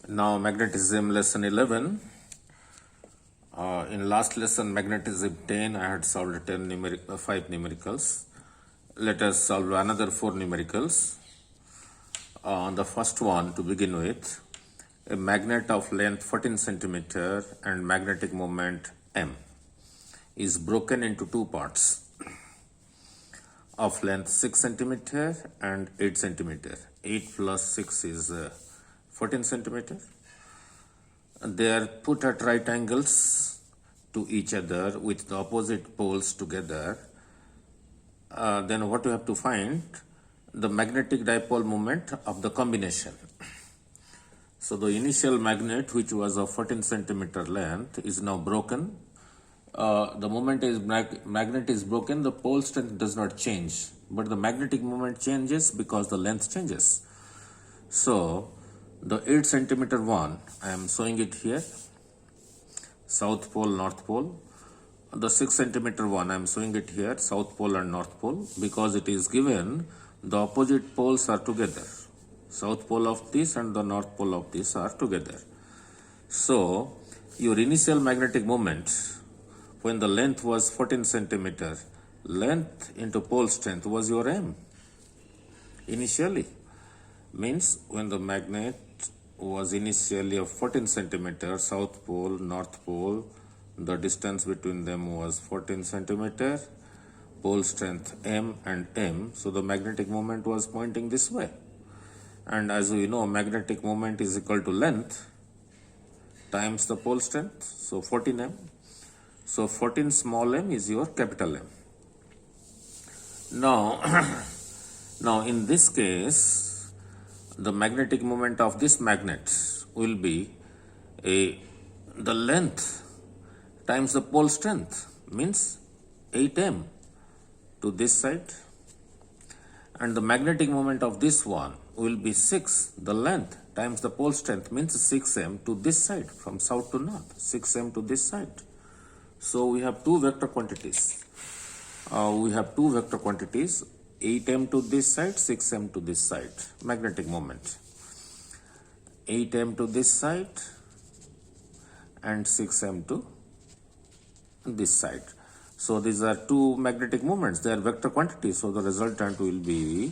Now magnetism lesson 11. In last lesson magnetism 10 I had solved 5 numericals. Let us solve another 4 numericals. The first one to begin with, a magnet of length 14 centimeter and magnetic moment M is broken into two parts of length 6 centimeter and 8 centimeter. 8 plus 6 is 14 centimeter. They are put at right angles to each other with the opposite poles together. Then what you have to find? The magnetic dipole moment of the combination. So the initial magnet, which was of 14 centimeter length, is now broken. The moment magnet is broken, the pole strength does not change, but the magnetic moment changes because the length changes. So the 8 centimeter one, I am showing it here, south pole, north pole. The 6 centimeter one, I am showing it here, south pole and north pole, because it is given the opposite poles are together. South pole of this and the north pole of this are together. So your initial magnetic moment, when the length was 14 centimeter, length into pole strength was your M. Initially, means when the magnet was initially of 14 centimeter, south pole, north pole, the distance between them was 14 centimeter, pole strength M and M, so the magnetic moment was pointing this way. And as we know, magnetic moment is equal to length times the pole strength, so 14M. So 14 small m is your capital M. Now, now in this case, the magnetic moment of this magnet will be the length times the pole strength, means 8m to this side, and the magnetic moment of this one will be 6, the length times the pole strength, means 6m to this side, from south to north, 6m to this side. So we have two vector quantities. 8m to this side, 6m to this side, magnetic moment. 8m to this side and 6m to this side. So these are two magnetic moments, they are vector quantities, so the resultant will be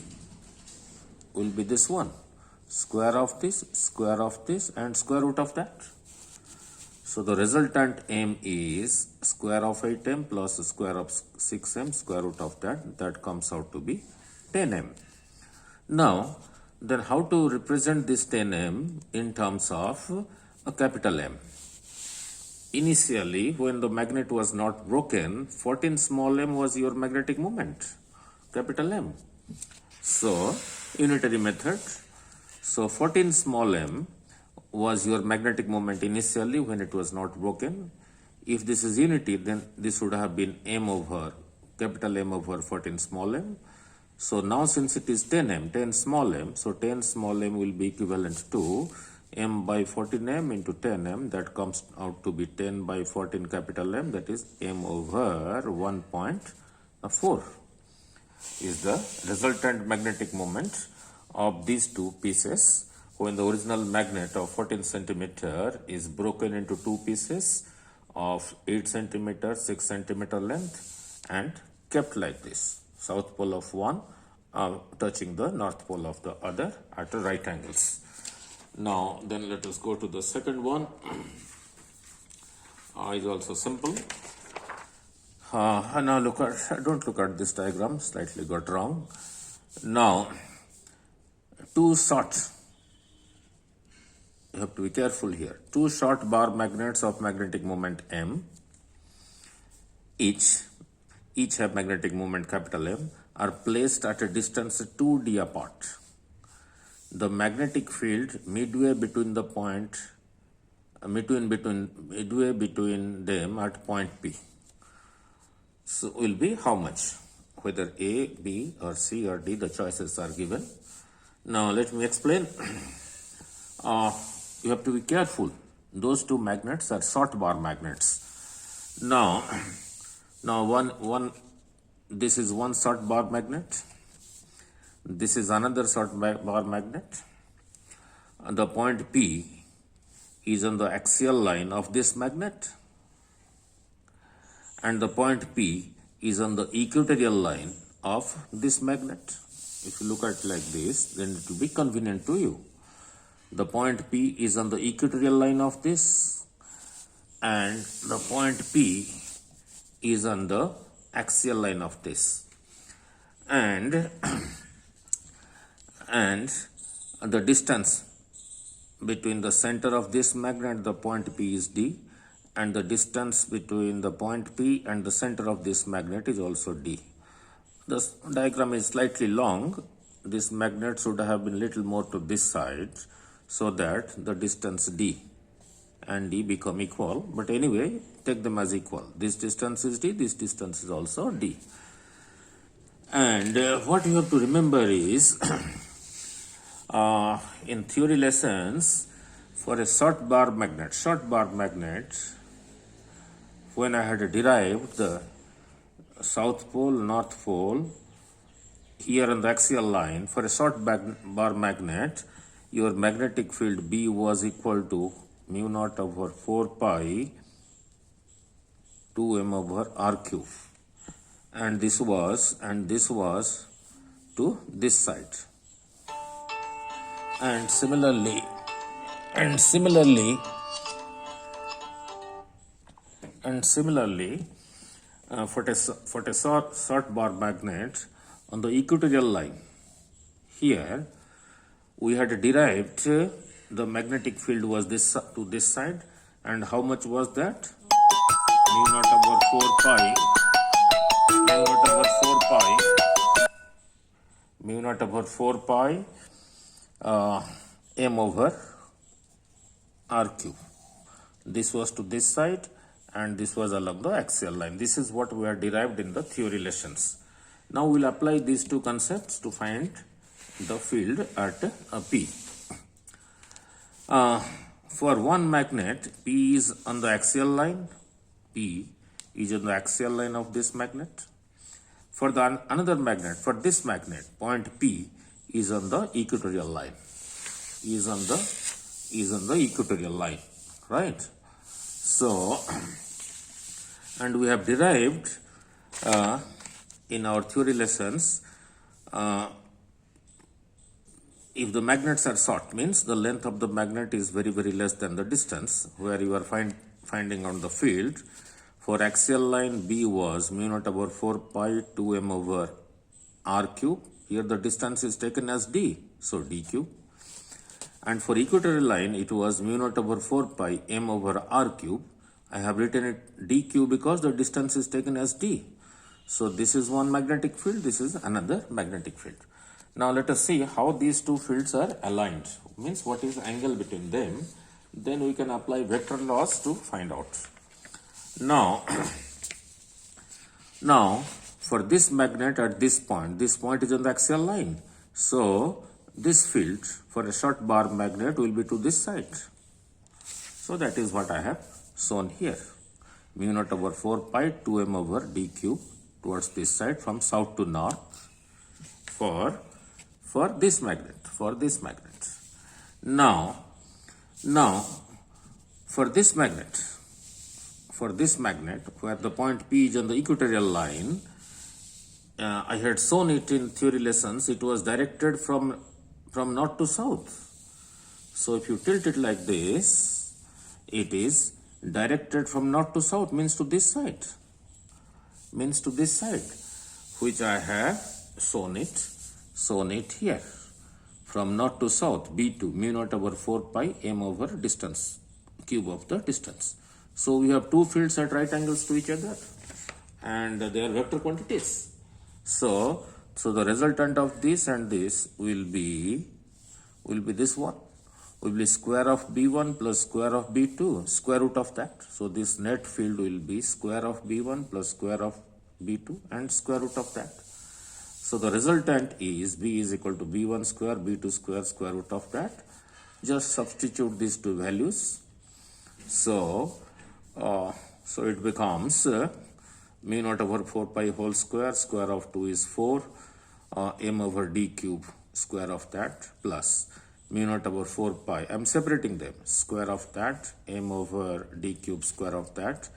this one, square of this and square root of that. So the resultant M is square of 8m plus square of 6m, square root of that comes out to be 10m. Now, then how to represent this 10m in terms of a capital M? Initially, when the magnet was not broken, 14 small m was your magnetic moment, capital M. So, unitary method. So, 14 small m was your magnetic moment initially when it was not broken. If this is unity, then this would have been m over, capital M over 14 small m. So now since it is 10 small m, so 10 small m will be equivalent to m by 14m into 10m, that comes out to be 10 by 14 capital M, that is m over 1.4 is the resultant magnetic moment of these two pieces when the original magnet of 14 centimeter is broken into two pieces of 8 centimeter, 6 centimeter length and kept like this. South pole of one touching the north pole of the other at right angles. Now then let us go to the second one. Is also simple. Now don't look at this diagram, slightly got wrong. Now two short, you have to be careful here. Two short bar magnets of magnetic moment M, each have magnetic moment capital M, are placed at a distance 2d apart. The magnetic field midway between the point, midway between them at point P. So will be how much? Whether A, B or C or D, the choices are given. Now let me explain. You have to be careful. Those two magnets are short bar magnets. Now this is one short bar magnet. This is another short bar magnet. The point P is on the axial line of this magnet, and the point P is on the equatorial line of this magnet. If you look at it like this, then it will be convenient to you. The point P is on the equatorial line of this, and the point P is on the axial line of this. And the distance between the center of this magnet, the point P, is D, and the distance between the point P and the center of this magnet is also D. The diagram is slightly long. This magnet should have been little more to this side, so that the distance D and D become equal. But anyway, take them as equal. This distance is D, this distance is also D. And what you have to remember is, in theory lessons, for a short bar magnet, when I had derived the south pole, north pole, here on the axial line, for a short bar magnet, your magnetic field B was equal to mu naught over 4 pi 2m over r cube. And this was to this side. And similarly, for a short bar magnet on the equatorial line, here we had derived the magnetic field was this to this side, and how much was that? Mu naught over 4 pi m over r cube. This was to this side, and this was along the axial line. This is what we have derived in the theory lessons. Now we will apply these two concepts to find the field at P. For one magnet, P is on the axial line. P is on the axial line of this magnet. For the another magnet, for this magnet, point P is on the equatorial line. Is on the equatorial line, right? So, and we have derived in our theory lessons, if the magnets are short, means the length of the magnet is very, very less than the distance where you are finding on the field. For axial line, B was mu naught over 4 pi 2m over r cube. Here the distance is taken as D, so D cube. And for equatorial line, it was mu naught over 4 pi m over r cube. I have written it D cube because the distance is taken as D. So this is one magnetic field, this is another magnetic field. Now let us see how these two fields are aligned. Means what is the angle between them. Then we can apply vector laws to find out. Now for this magnet at this point is on the axial line. So this field for a short bar magnet will be to this side. So that is what I have shown here. Mu naught over 4 pi 2m over d cube towards this side from south to north for this magnet. Now for this magnet where the point P is on the equatorial line, I had shown it in theory lessons. It was directed from north to south. So if you tilt it like this, it is directed from north to south, means to this side, which I have shown it here. From north to south, B2 mu naught over 4 pi m over distance, cube of the distance. So we have two fields at right angles to each other, and they are vector quantities. So the resultant of this and this will be this one. Will be square of B1 plus square of B2, square root of that. So this net field will be square of B1 plus square of B2 and square root of that. So the resultant is B is equal to B1 square, B2 square, square root of that. Just substitute these two values. So it becomes mu naught over 4 pi whole square, square of 2 is 4, m over d cube, square of that, plus mu naught over 4 pi. I'm separating them. Square of that, m over d cube square of that.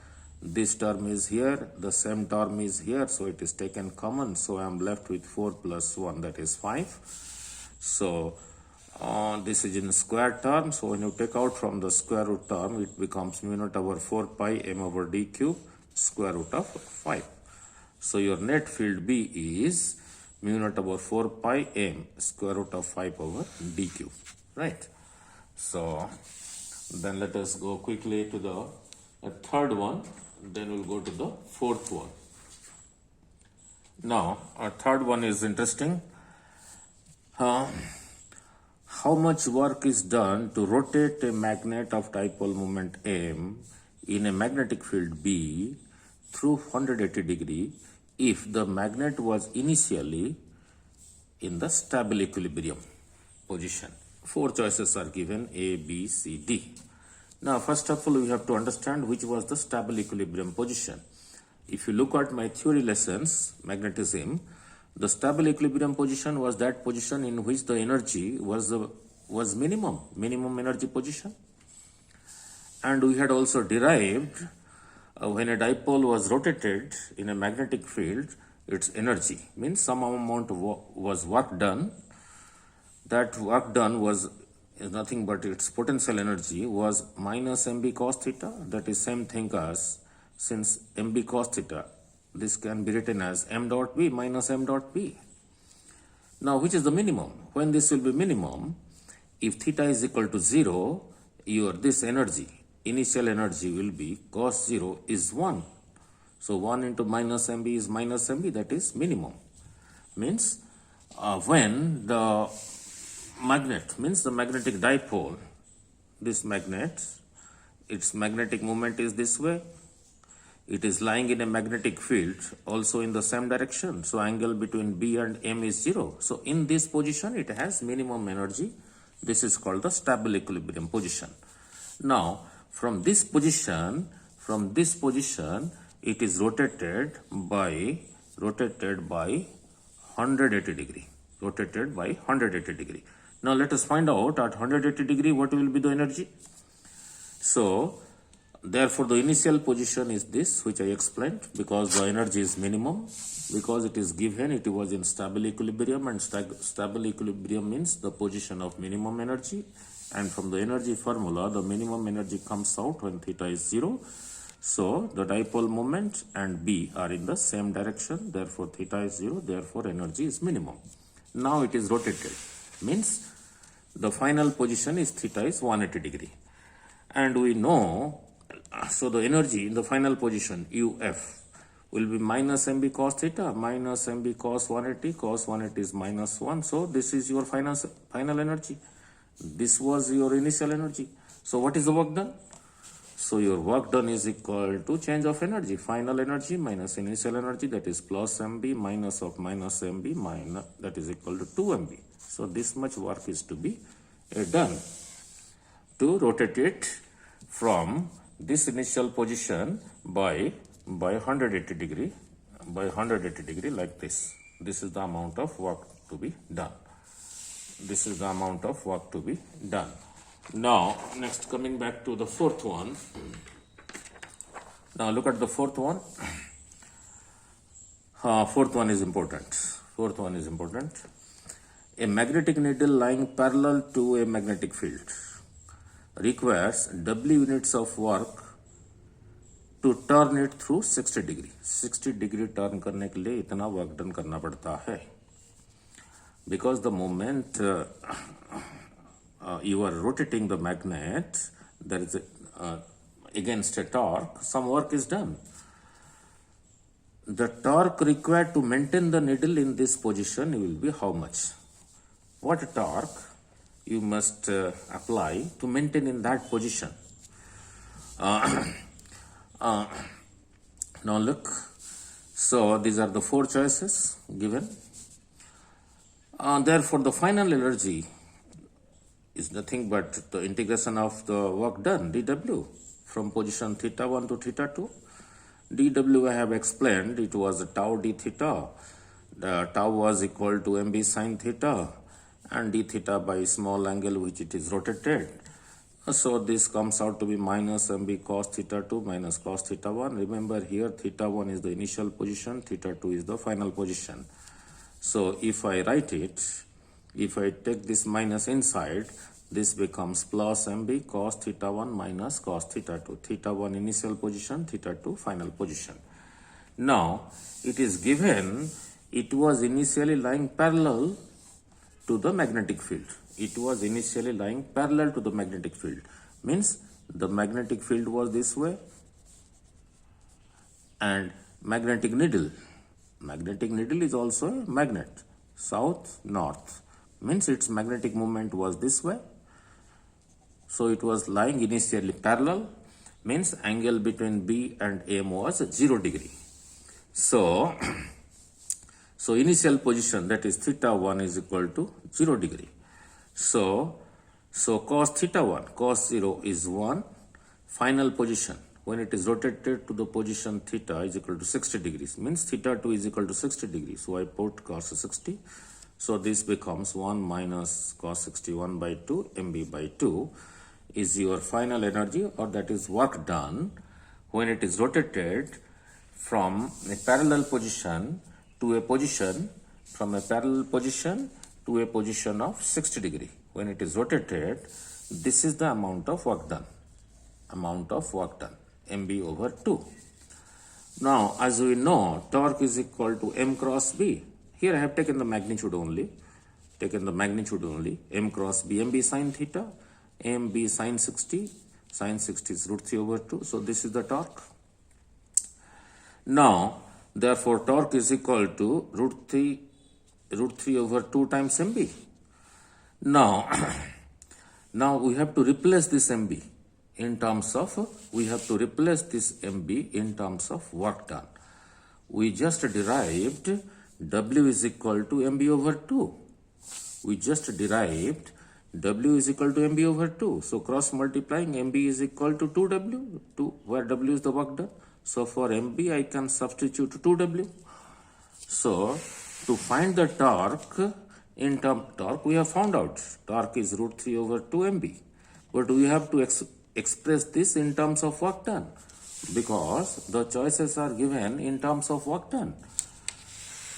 This term is here, the same term is here, so it is taken common. So I'm left with 4 plus 1, that is 5. So this is in square term. So when you take out from the square root term, it becomes mu naught over 4 pi m over d cube square root of 5. So your net field B is mu naught over 4 pi m square root of 5 over d cube, right? So then let us go quickly to the third one, then we'll go to the fourth one. Now our third one is interesting. How much work is done to rotate a magnet of dipole moment m in a magnetic field B through 180 degree if the magnet was initially in the stable equilibrium position? 4 choices are given, A, B, C, D. Now, first of all, we have to understand which was the stable equilibrium position. If you look at my theory lessons, magnetism, the stable equilibrium position was that position in which the energy was minimum energy position. And we had also derived when a dipole was rotated in a magnetic field, its energy means some amount was work done. That work done was nothing but its potential energy was minus mb cos theta. That is same thing as, since mb cos theta, this can be written as m dot b minus m dot b. Now, which is the minimum? When this will be minimum, if theta is equal to 0, this energy, initial energy will be cos 0 is 1. So 1 into minus mb is minus mb, that is minimum. Means when the magnet, means the magnetic dipole, this magnet, its magnetic moment is this way. It is lying in a magnetic field also in the same direction. So angle between B and M is 0. So in this position, it has minimum energy. This is called the stable equilibrium position. Now, from this position, it is rotated by 180 degree. Rotated by 180 degree. Now let us find out at 180 degree what will be the energy. So therefore the initial position is this, which I explained, because the energy is minimum, because it is given it was in stable equilibrium, and stable equilibrium means the position of minimum energy, and from the energy formula the minimum energy comes out when theta is 0. So the dipole moment and B are in the same direction, therefore theta is 0, therefore energy is minimum. Now it is rotated, means the final position is theta is 180 degree. And we know, so the energy in the final position, UF, will be minus mb cos theta, minus mb cos 180 is minus 1. So this is your final energy. This was your initial energy. So what is the work done? So your work done is equal to change of energy, final energy minus initial energy, that is plus mb minus of minus mb minus, that is equal to 2 mb. So this much work is to be done to rotate it from this initial position by 180 degree like this. This is the amount of work to be done. This is the amount of work to be done. Now, next, coming back to the fourth one. Now look at the fourth one. Fourth one is important. A magnetic needle lying parallel to a magnetic field requires W units of work to turn it through 60 degree. 60 degree turn करने के लिए इतना work done करना पड़ता है. Because the moment you are rotating the magnet, there is against a torque, some work is done. The torque required to maintain the needle in this position will be how much? What torque you must apply to maintain in that position? Now look, so these are the 4 choices given. Therefore the final energy is nothing but the integration of the work done, dW, from position theta 1 to theta 2. dW I have explained, it was tau d theta. The tau was equal to mb sine theta, and d theta by small angle which it is rotated. So this comes out to be minus mb cos theta 2 minus cos theta 1. Remember here theta 1 is the initial position, theta 2 is the final position. So if I write it, if I take this minus inside, this becomes plus mb cos theta 1 minus cos theta 2. Theta 1 initial position, theta 2 final position. Now it is given it was initially lying parallel to the magnetic field. It was initially lying parallel to the magnetic field. Means the magnetic field was this way and magnetic needle. Magnetic needle is also a magnet. South, north. Means its magnetic moment was this way. So it was lying initially parallel. Means angle between B and M was 0 degree. So initial position, that is theta 1 is equal to 0 degree. So cos theta 1, cos 0 is 1. Final position, when it is rotated to the position theta is equal to 60 degrees. Means theta 2 is equal to 60 degrees. So I put cos 60. So this becomes 1 minus cos 61 by 2 mb by 2 is your final energy, or that is work done when it is rotated from a parallel position to a position, from a parallel position to a position of 60 degree. When it is rotated, this is the amount of work done. Amount of work done, mb over 2. Now, as we know, torque is equal to m cross b. Here I have taken the magnitude only. M cross b, mb sin theta, mb sin 60. Sin 60 is root 3 over 2. So this is the torque. Now, therefore, torque is equal to root 3 over 2 times mb. Now, now we have to replace this mb in terms of, work done. We just derived w is equal to mb over 2. So cross multiplying, mb is equal to 2w, where w is the work done. So for mb, I can substitute 2w. So to find the torque, torque we have found out. Torque is root 3 over 2 mb. But we have to express this in terms of work done, because the choices are given in terms of work done.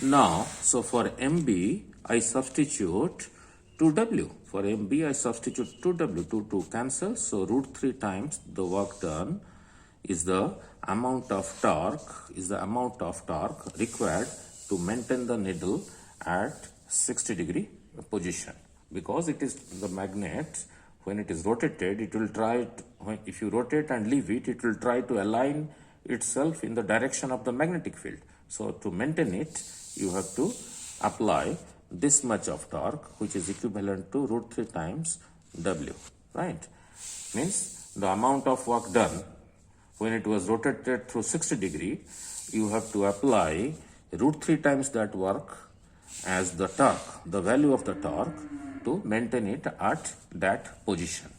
Now, so for mb, I substitute 2w. For mb, I substitute 2w. 2 cancels. So root 3 times the work done is the amount of torque, required to maintain the needle at 60 degree position. Because it is the magnet, when it is rotated, it will try to, if you rotate and leave it, it will try to align itself in the direction of the magnetic field. So to maintain it, you have to apply this much of torque, which is equivalent to root 3 times w, right? Means the amount of work done when it was rotated through 60 degree, you have to apply root 3 times that work as the torque, the value of the torque, to maintain it at that position.